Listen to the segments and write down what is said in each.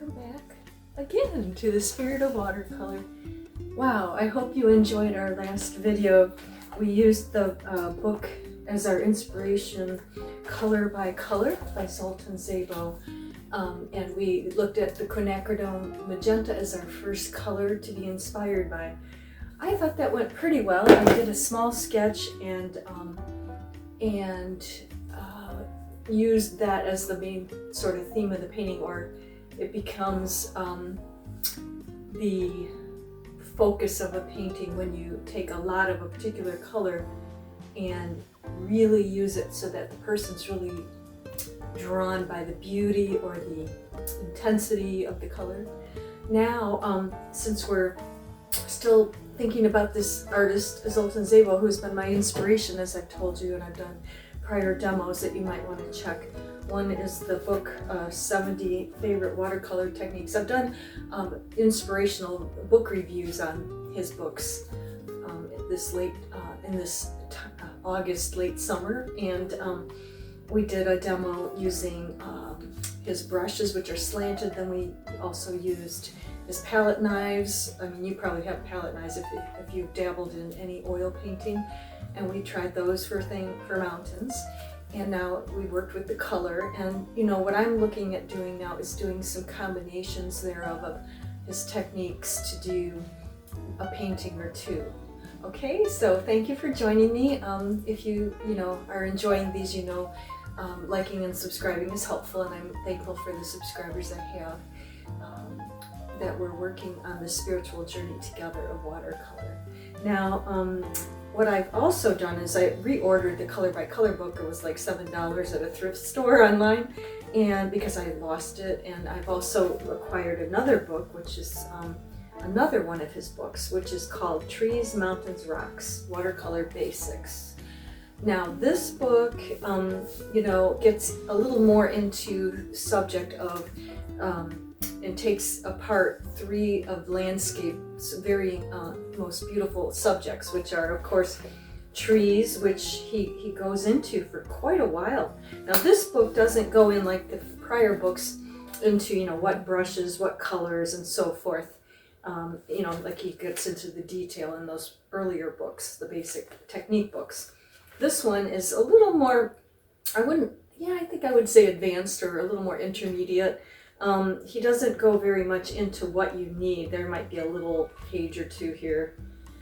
welcome back again to the Spirit of Watercolor. Wow, I hope you enjoyed our last video. We used the book as our inspiration, Color by Color by Zoltan, Szabo. And we looked at the quinacridone magenta as our first color to be inspired by. I thought that went pretty well. I did a small sketch and used that as the main sort of theme of the painting, or it becomes the focus of a painting when you take a lot of a particular color and really use it so that the person's really drawn by the beauty or the intensity of the color. Now, since we're still thinking about this artist, Zoltan Szabo, who's been my inspiration, as I've told you, and I've done prior demos that you might want to check. One is the book 70 Favorite Watercolor Techniques. I've done inspirational book reviews on his books in this August, late summer, and we did a demo using his brushes, which are slanted. Then we also used his palette knives. I mean, you probably have palette knives if you've dabbled in any oil painting, and we tried those for mountains. And now we worked with the color, and you know what I'm looking at doing now is doing some combinations thereof of his techniques to do a painting or two. Okay, so thank you for joining me. If you are enjoying these, liking and subscribing is helpful, and I'm thankful for the subscribers I have that we're working on the spiritual journey together of watercolor. Now, what I've also done is I reordered the Color by Color book. It was like $7 at a thrift store online, and because I lost it. And I've also acquired another book, which is another one of his books, which is called Trees, Mountains, Rocks, Watercolor Basics. Now this book, gets a little more into the subject of and takes apart 3 of landscape's very most beautiful subjects, which are, of course, trees, which he goes into for quite a while. Now this book doesn't go in like the prior books into, what brushes, what colors, and so forth. Like he gets into the detail in those earlier books, the basic technique books. This one is a little more, I think I would say advanced, or a little more intermediate. He doesn't go very much into what you need. There might be a little page or 2 here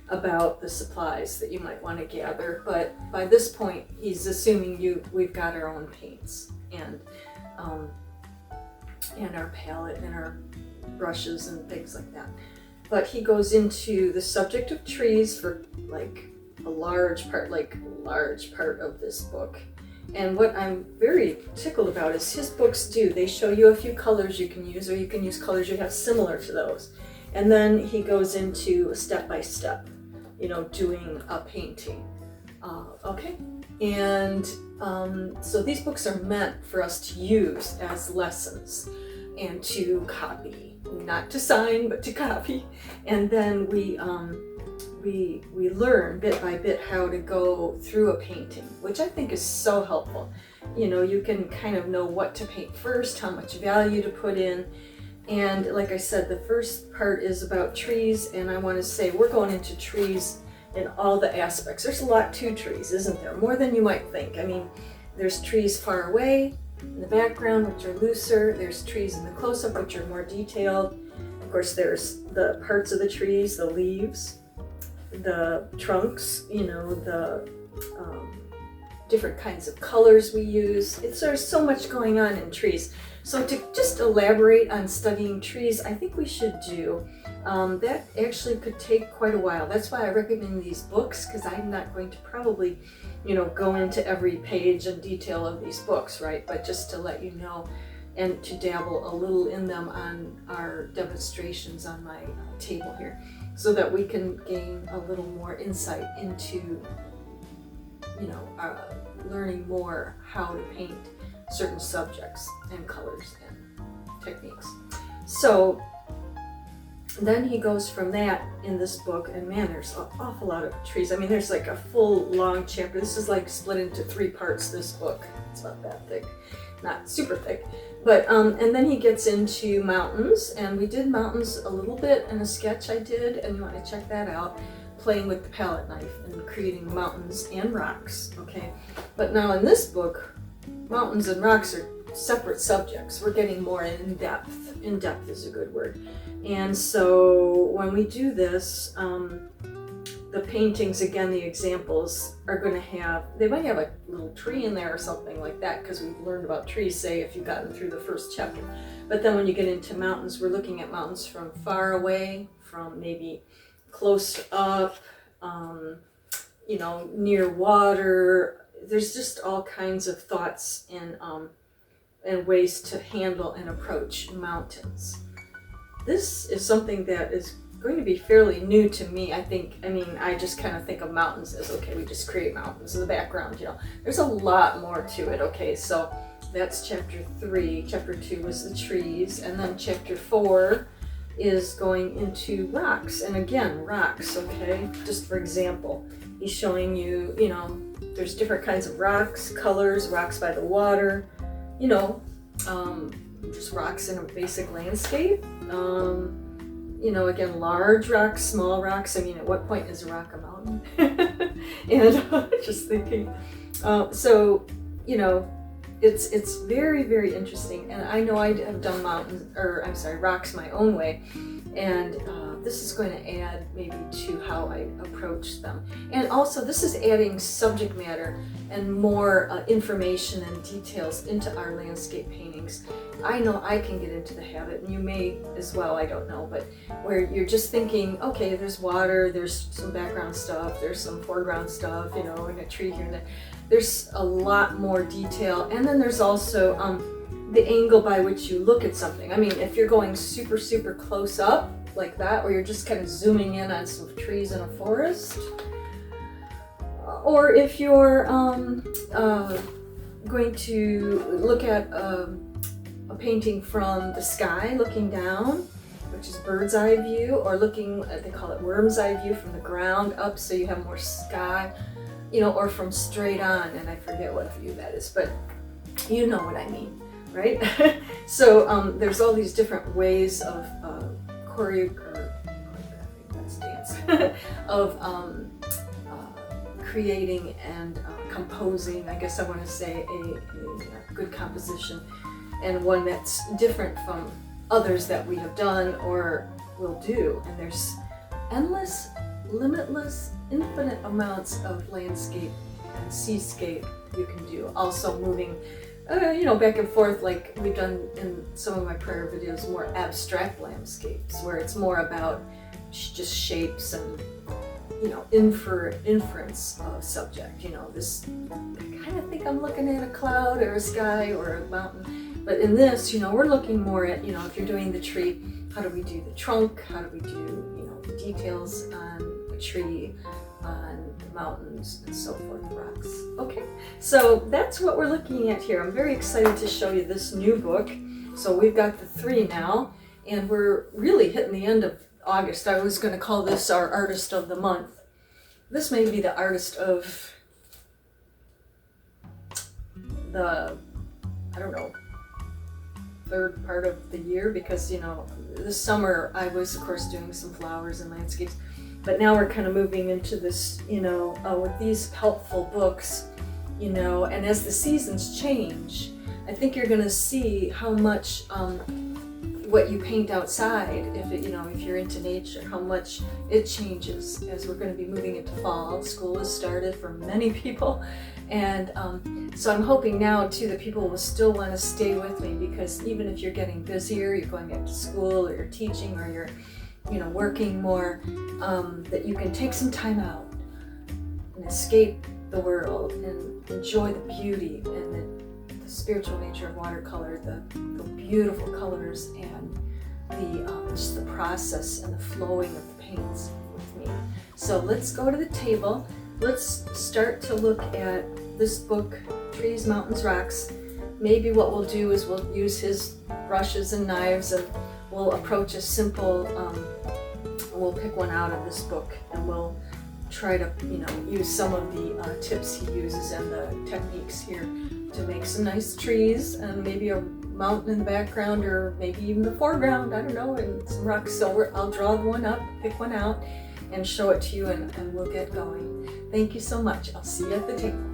about the supplies that you might want to gather, but by this point he's assuming we've got our own paints and our palette and our brushes and things like that. But he goes into the subject of trees for like a large part of this book. And what I'm very tickled about is his books they show you a few colors you can use, or you can use colors you have similar to those. And then he goes into step by step, doing a painting. Okay. And so these books are meant for us to use as lessons and to copy, not to sign, but to copy. And then we learn bit by bit how to go through a painting, which I think is so helpful. You can kind of know what to paint first, how much value to put in. And like I said, the first part is about trees, and I want to say we're going into trees in all the aspects. There's a lot to trees, isn't there? More than you might think. I mean, there's trees far away in the background, which are looser. There's trees in the close-up, which are more detailed. Of course, there's the parts of the trees, the leaves, the trunks, the different kinds of colors we use. There's so much going on in trees. So to just elaborate on studying trees, I think we should do. That actually could take quite a while. That's why I recommend these books, because I'm not going to probably, go into every page and detail of these books, right? But just to let you know, and to dabble a little in them on our demonstrations on my table here, so that we can gain a little more insight into, learning more how to paint certain subjects and colors and techniques. So then he goes from that in this book, and man, there's an awful lot of trees. I mean, there's like a full long chapter. This is like split into 3 parts, this book. It's about that thick, not super thick. But, and then he gets into mountains, and we did mountains a little bit in a sketch I did, and you want to check that out, playing with the palette knife and creating mountains and rocks, okay? But now in this book, mountains and rocks are separate subjects. We're getting more in depth. In depth is a good word. And so when we do this, the paintings, again, the examples are going to have, they might have a little tree in there or something like that, because we've learned about trees, say, if you've gotten through the first chapter. But then when you get into mountains, we're looking at mountains from far away, from maybe close up, you know, near water. There's just all kinds of thoughts and ways to handle and approach mountains. This is something that is going to be fairly new to me, I think. I mean, I just kind of think of mountains as, okay, we just create mountains in the background, you know. There's a lot more to it, okay? So that's chapter 3. Chapter 2 was the trees, and then chapter 4 is going into rocks. And again, rocks, okay? Just for example, he's showing you, you know, there's different kinds of rocks, colors, rocks by the water, you know, just rocks in a basic landscape. You know, again, large rocks, small rocks. I mean, at what point is a rock a mountain? And just thinking. So, you know, it's very, very interesting. And I know I have done rocks my own way. And this is going to add maybe to how I approach them. And also, this is adding subject matter and more information and details into our landscape paintings. I know I can get into the habit, and you may as well, I don't know, but where you're just thinking, okay, there's water, there's some background stuff, there's some foreground stuff, you know, and a tree here and there. There's a lot more detail, and then there's also the angle by which you look at something. I mean, if you're going super, super close up like that, or you're just kind of zooming in on some trees in a forest, or if you're going to look at a painting from the sky looking down, which is bird's eye view, or looking, they call it worm's eye view, from the ground up, so you have more sky, you know, or from straight on, and I forget what view that is, but you know what I mean, right? So there's all these different ways of choreographing, that's dance, of creating and composing, I guess I want to say, a good composition, and one that's different from others that we have done or will do. And there's endless, limitless, infinite amounts of landscape and seascape you can do. Also moving, you know, back and forth, like we've done in some of my prior videos, more abstract landscapes, where it's more about just shapes and, you know, inference of subject. You know, this, I kind of think I'm looking at a cloud or a sky or a mountain. But in this, you know, we're looking more at, you know, if you're doing the tree, how do we do the trunk? How do we do, you know, the details on a tree, on the mountains, and so forth, rocks. Okay, so that's what we're looking at here. I'm very excited to show you this new book. So we've got the 3 now, and we're really hitting the end of August. I was going to call this our artist of the month. This may be the artist of the, I don't know, 3rd part of the year, because, you know, this summer I was, of course, doing some flowers and landscapes, but now we're kind of moving into this, you know, with these helpful books, you know, and as the seasons change, I think you're going to see how much what you paint outside, if it, you know, if you're into nature, how much it changes as we're going to be moving into fall. School has started for many people, and so I'm hoping now too that people will still want to stay with me, because even if you're getting busier, you're going back to school, or you're teaching, or you're, you know, working more, that you can take some time out and escape the world and enjoy the beauty and the spiritual nature of watercolor, the beautiful colors, and the just the process and the flowing of the paints with me. So let's go to the table. Let's start to look at this book, Trees, Mountains, Rocks. Maybe what we'll do is we'll use his brushes and knives, and we'll approach a simple, we'll pick one out of this book and we'll try to, use some of the tips he uses and the techniques here to make some nice trees and maybe a mountain in the background, or maybe even the foreground, I don't know, and some rocks. So I'll draw one up, pick one out, and show it to you, and we'll get going. Thank you so much. I'll see you at the table.